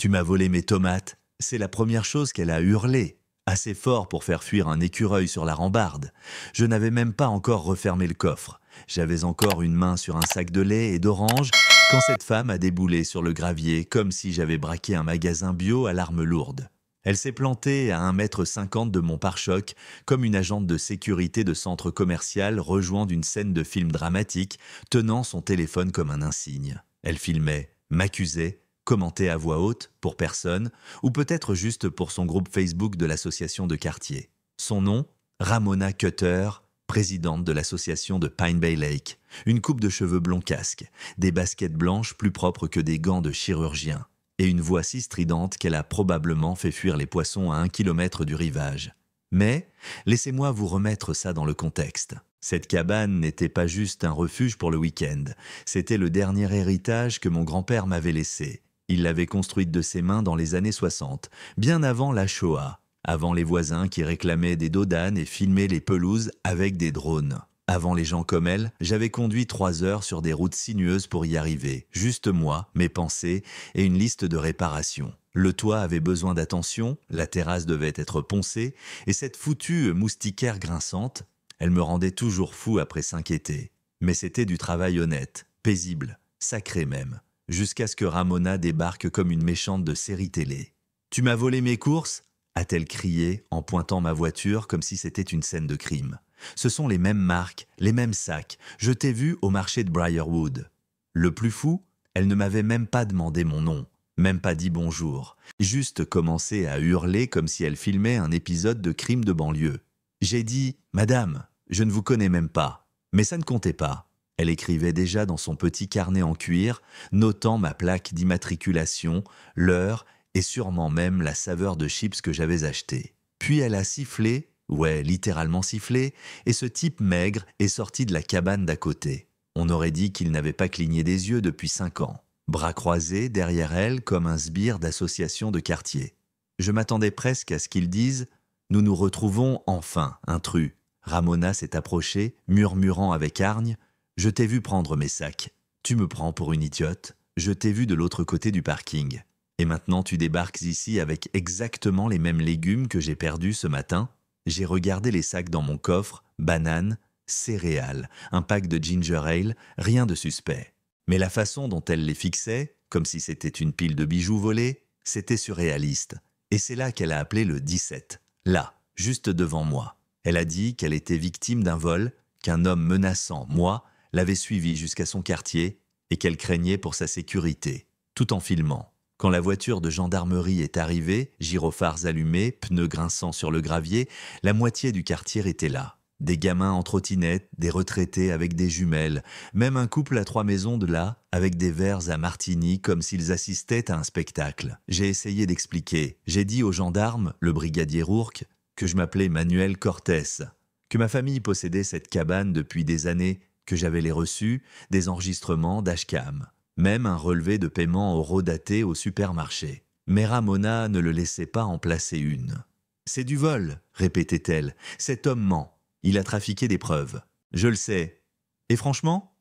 Tu m'as volé mes tomates. C'est la première chose qu'elle a hurlé, assez fort pour faire fuir un écureuil sur la rambarde. Je n'avais même pas encore refermé le coffre. J'avais encore une main sur un sac de lait et d'oranges quand cette femme a déboulé sur le gravier comme si j'avais braqué un magasin bio à l'arme lourde. Elle s'est plantée à 1,50 m de mon pare-choc comme une agente de sécurité de centre commercial rejoint d'une scène de film dramatique, tenant son téléphone comme un insigne. Elle filmait, m'accusait, commentait à voix haute, pour personne, ou peut-être juste pour son groupe Facebook de l'association de quartier. Son nom, Ramona Cutter, présidente de l'association de Pine Bay Lake. Une coupe de cheveux blonds casque, des baskets blanches plus propres que des gants de chirurgien, et une voix si stridente qu'elle a probablement fait fuir les poissons à 1 kilomètre du rivage. Mais, laissez-moi vous remettre ça dans le contexte. Cette cabane n'était pas juste un refuge pour le week-end, c'était le dernier héritage que mon grand-père m'avait laissé. Il l'avait construite de ses mains dans les années 60, bien avant la Shoah, avant les voisins qui réclamaient des dodanes et filmaient les pelouses avec des drones. Avant les gens comme elle, j'avais conduit 3 heures sur des routes sinueuses pour y arriver. Juste moi, mes pensées et une liste de réparations. Le toit avait besoin d'attention, la terrasse devait être poncée, et cette foutue moustiquaire grinçante, elle me rendait toujours fou après 5 étés. Mais c'était du travail honnête, paisible, sacré même, jusqu'à ce que Ramona débarque comme une méchante de série télé. « Tu m'as volé mes courses ?» a-t-elle crié en pointant ma voiture comme si c'était une scène de crime. Ce sont les mêmes marques, les mêmes sacs. Je t'ai vu au marché de Briarwood. Le plus fou, elle ne m'avait même pas demandé mon nom, même pas dit bonjour. Juste commencé à hurler comme si elle filmait un épisode de crime de banlieue. J'ai dit « Madame, je ne vous connais même pas ». Mais ça ne comptait pas. Elle écrivait déjà dans son petit carnet en cuir, notant ma plaque d'immatriculation, l'heure et sûrement même la saveur de chips que j'avais acheté. Puis elle a sifflé, ouais, littéralement sifflé, et ce type maigre est sorti de la cabane d'à côté. On aurait dit qu'il n'avait pas cligné des yeux depuis 5 ans. Bras croisés derrière elle comme un sbire d'association de quartier. Je m'attendais presque à ce qu'ils disent « Nous nous retrouvons enfin, intrus ». Ramona s'est approchée, murmurant avec hargne « Je t'ai vu prendre mes sacs. Tu me prends pour une idiote. Je t'ai vu de l'autre côté du parking. Et maintenant tu débarques ici avec exactement les mêmes légumes que j'ai perdus ce matin ?» J'ai regardé les sacs dans mon coffre, bananes, céréales, un pack de ginger ale, rien de suspect. Mais la façon dont elle les fixait, comme si c'était une pile de bijoux volés, c'était surréaliste. Et c'est là qu'elle a appelé le 17. Là, juste devant moi. Elle a dit qu'elle était victime d'un vol, qu'un homme menaçant, moi, l'avait suivie jusqu'à son quartier et qu'elle craignait pour sa sécurité, tout en filmant. Quand la voiture de gendarmerie est arrivée, gyrophares allumés, pneus grinçants sur le gravier, la moitié du quartier était là. Des gamins en trottinette, des retraités avec des jumelles, même un couple à 3 maisons de là, avec des verres à martini comme s'ils assistaient à un spectacle. J'ai essayé d'expliquer. J'ai dit aux gendarmes, le brigadier Rourke, que je m'appelais Manuel Cortés, que ma famille possédait cette cabane depuis des années, que j'avais les reçus, des enregistrements dashcam. Même un relevé de paiement horodaté au supermarché. Mais Ramona ne le laissait pas en placer une. « C'est du vol », répétait-elle. « Cet homme ment. Il a trafiqué des preuves. Je le sais. Et franchement ?»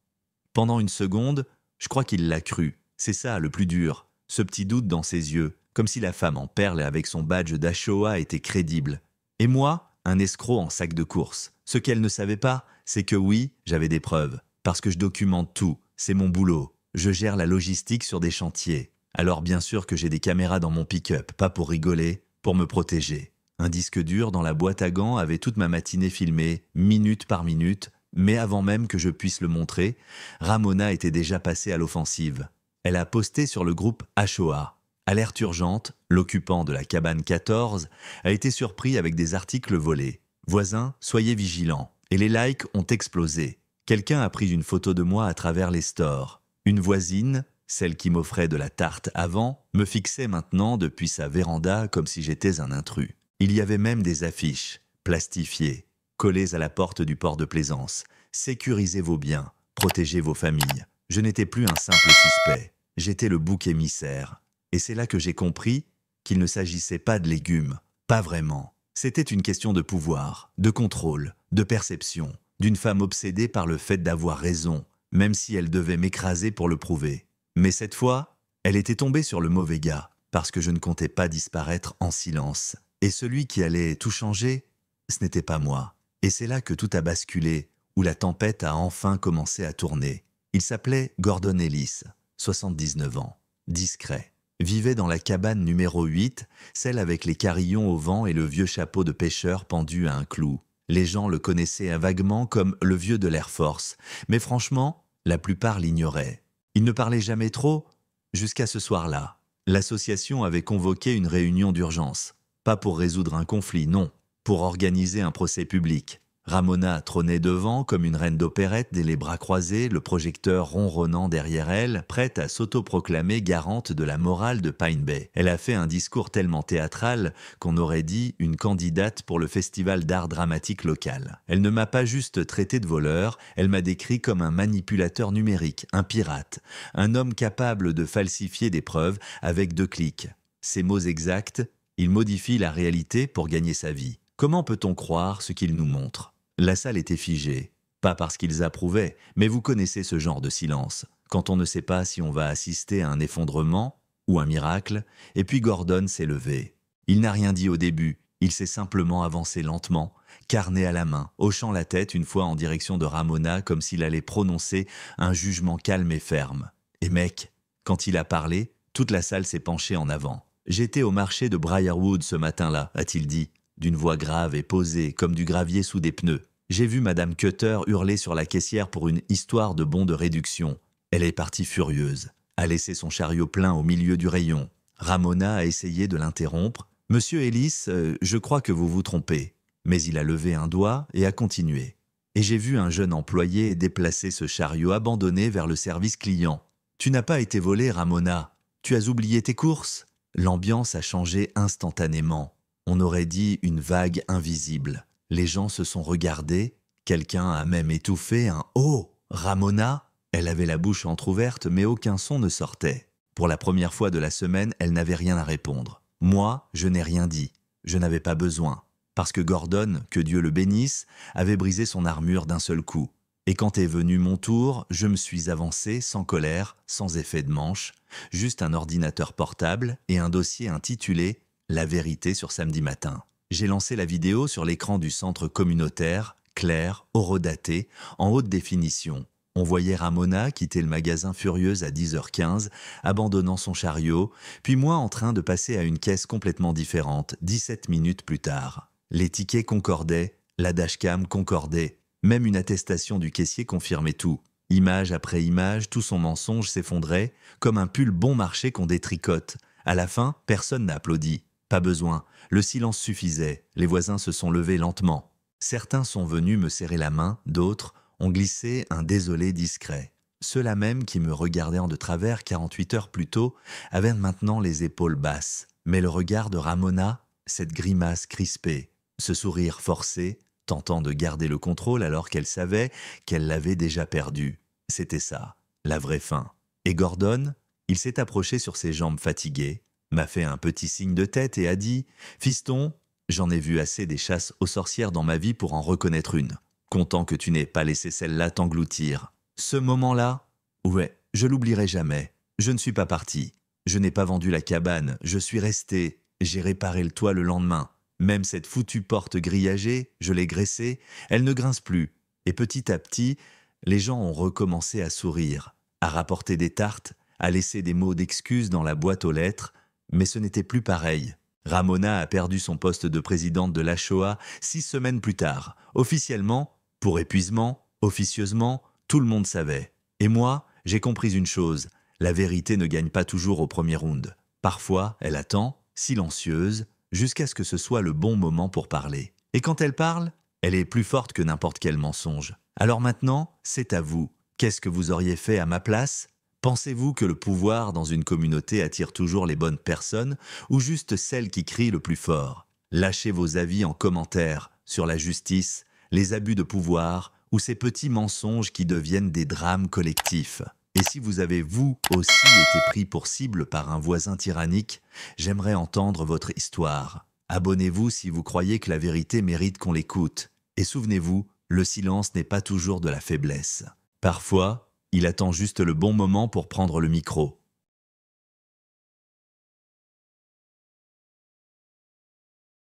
Pendant une seconde, je crois qu'il l'a cru. C'est ça le plus dur. Ce petit doute dans ses yeux, comme si la femme en perles avec son badge d'Ashoa était crédible. Et moi, un escroc en sac de course. Ce qu'elle ne savait pas, c'est que oui, j'avais des preuves. Parce que je documente tout. C'est mon boulot. Je gère la logistique sur des chantiers. Alors bien sûr que j'ai des caméras dans mon pick-up, pas pour rigoler, pour me protéger. Un disque dur dans la boîte à gants avait toute ma matinée filmée, minute par minute, mais avant même que je puisse le montrer, Ramona était déjà passée à l'offensive. Elle a posté sur le groupe Ashoa. Alerte urgente, l'occupant de la cabane 14 a été surpris avec des articles volés. Voisins, soyez vigilants. Et les likes ont explosé. Quelqu'un a pris une photo de moi à travers les stores. Une voisine, celle qui m'offrait de la tarte avant, me fixait maintenant depuis sa véranda comme si j'étais un intrus. Il y avait même des affiches, plastifiées, collées à la porte du port de plaisance. Sécurisez vos biens, protégez vos familles. Je n'étais plus un simple suspect, j'étais le bouc émissaire. Et c'est là que j'ai compris qu'il ne s'agissait pas de légumes, pas vraiment. C'était une question de pouvoir, de contrôle, de perception, d'une femme obsédée par le fait d'avoir raison, même si elle devait m'écraser pour le prouver. Mais cette fois, elle était tombée sur le mauvais gars. parce que je ne comptais pas disparaître en silence. Et celui qui allait tout changer, ce n'était pas moi. Et c'est là que tout a basculé, où la tempête a enfin commencé à tourner. Il s'appelait Gordon Ellis, 79 ans, discret. Vivait dans la cabane numéro 8, celle avec les carillons au vent et le vieux chapeau de pêcheur pendu à un clou. Les gens le connaissaient vaguement comme le vieux de l'Air Force, mais franchement, la plupart l'ignoraient. Il ne parlait jamais trop, jusqu'à ce soir-là. L'association avait convoqué une réunion d'urgence. Pas pour résoudre un conflit, non, pour organiser un procès public. Ramona trônait devant comme une reine d'opérette, les bras croisés, le projecteur ronronnant derrière elle, prête à s'autoproclamer garante de la morale de Pine Bay. Elle a fait un discours tellement théâtral qu'on aurait dit une candidate pour le festival d'art dramatique local. Elle ne m'a pas juste traité de voleur, elle m'a décrit comme un manipulateur numérique, un pirate, un homme capable de falsifier des preuves avec 2 clics. Ces mots exacts, il modifie la réalité pour gagner sa vie. Comment peut-on croire ce qu'il nous montre ? La salle était figée, pas parce qu'ils approuvaient, mais vous connaissez ce genre de silence, quand on ne sait pas si on va assister à un effondrement ou un miracle, et puis Gordon s'est levé. Il n'a rien dit au début, il s'est simplement avancé lentement, carnet à la main, hochant la tête une fois en direction de Ramona comme s'il allait prononcer un jugement calme et ferme. Et mec, quand il a parlé, toute la salle s'est penchée en avant. « J'étais au marché de Briarwood ce matin-là », a-t-il dit, d'une voix grave et posée, comme du gravier sous des pneus. J'ai vu Madame Cutter hurler sur la caissière pour une histoire de bon de réduction. Elle est partie furieuse, a laissé son chariot plein au milieu du rayon. Ramona a essayé de l'interrompre. « Monsieur Ellis, je crois que vous vous trompez. » Mais il a levé un doigt et a continué. Et j'ai vu un jeune employé déplacer ce chariot abandonné vers le service client. « Tu n'as pas été volé, Ramona. Tu as oublié tes courses ?» L'ambiance a changé instantanément. On aurait dit une vague invisible. Les gens se sont regardés. Quelqu'un a même étouffé un « Oh, Ramona !» Elle avait la bouche entr'ouverte, mais aucun son ne sortait. Pour la première fois de la semaine, elle n'avait rien à répondre. Moi, je n'ai rien dit. Je n'avais pas besoin. Parce que Gordon, que Dieu le bénisse, avait brisé son armure d'un seul coup. Et quand est venu mon tour, je me suis avancé sans colère, sans effet de manche, juste un ordinateur portable et un dossier intitulé « La vérité sur samedi matin ». J'ai lancé la vidéo sur l'écran du centre communautaire, clair, horodaté, en haute définition. On voyait Ramona quitter le magasin furieuse à 10h15, abandonnant son chariot, puis moi en train de passer à une caisse complètement différente, 17 minutes plus tard. Les tickets concordaient, la dashcam concordait, même une attestation du caissier confirmait tout. Image après image, tout son mensonge s'effondrait, comme un pull bon marché qu'on détricote. À la fin, personne n'a applaudi. Pas besoin, le silence suffisait, les voisins se sont levés lentement. Certains sont venus me serrer la main, d'autres ont glissé un désolé discret. Ceux-là même qui me regardaient en de travers 48 heures plus tôt avaient maintenant les épaules basses. Mais le regard de Ramona, cette grimace crispée, ce sourire forcé, tentant de garder le contrôle alors qu'elle savait qu'elle l'avait déjà perdu. C'était ça, la vraie fin. Et Gordon, il s'est approché sur ses jambes fatiguées, m'a fait un petit signe de tête et a dit « Fiston, j'en ai vu assez des chasses aux sorcières dans ma vie pour en reconnaître une. Content que tu n'aies pas laissé celle-là t'engloutir. Ce moment-là, ouais, je l'oublierai jamais. Je ne suis pas parti. Je n'ai pas vendu la cabane, je suis resté. J'ai réparé le toit le lendemain. Même cette foutue porte grillagée, je l'ai graissée, elle ne grince plus. Et petit à petit, les gens ont recommencé à sourire, à rapporter des tartes, à laisser des mots d'excuses dans la boîte aux lettres, mais ce n'était plus pareil. Ramona a perdu son poste de présidente de la Shoah 6 semaines plus tard. Officiellement, pour épuisement, officieusement, tout le monde savait. Et moi, j'ai compris une chose, la vérité ne gagne pas toujours au premier round. Parfois, elle attend, silencieuse, jusqu'à ce que ce soit le bon moment pour parler. Et quand elle parle, elle est plus forte que n'importe quel mensonge. Alors maintenant, c'est à vous. Qu'est-ce que vous auriez fait à ma place ? Pensez-vous que le pouvoir dans une communauté attire toujours les bonnes personnes ou juste celles qui crient le plus fort ? Lâchez vos avis en commentaire sur la justice, les abus de pouvoir ou ces petits mensonges qui deviennent des drames collectifs. Et si vous avez vous aussi été pris pour cible par un voisin tyrannique, j'aimerais entendre votre histoire. Abonnez-vous si vous croyez que la vérité mérite qu'on l'écoute. Et souvenez-vous, le silence n'est pas toujours de la faiblesse. Parfois, il attend juste le bon moment pour prendre le micro.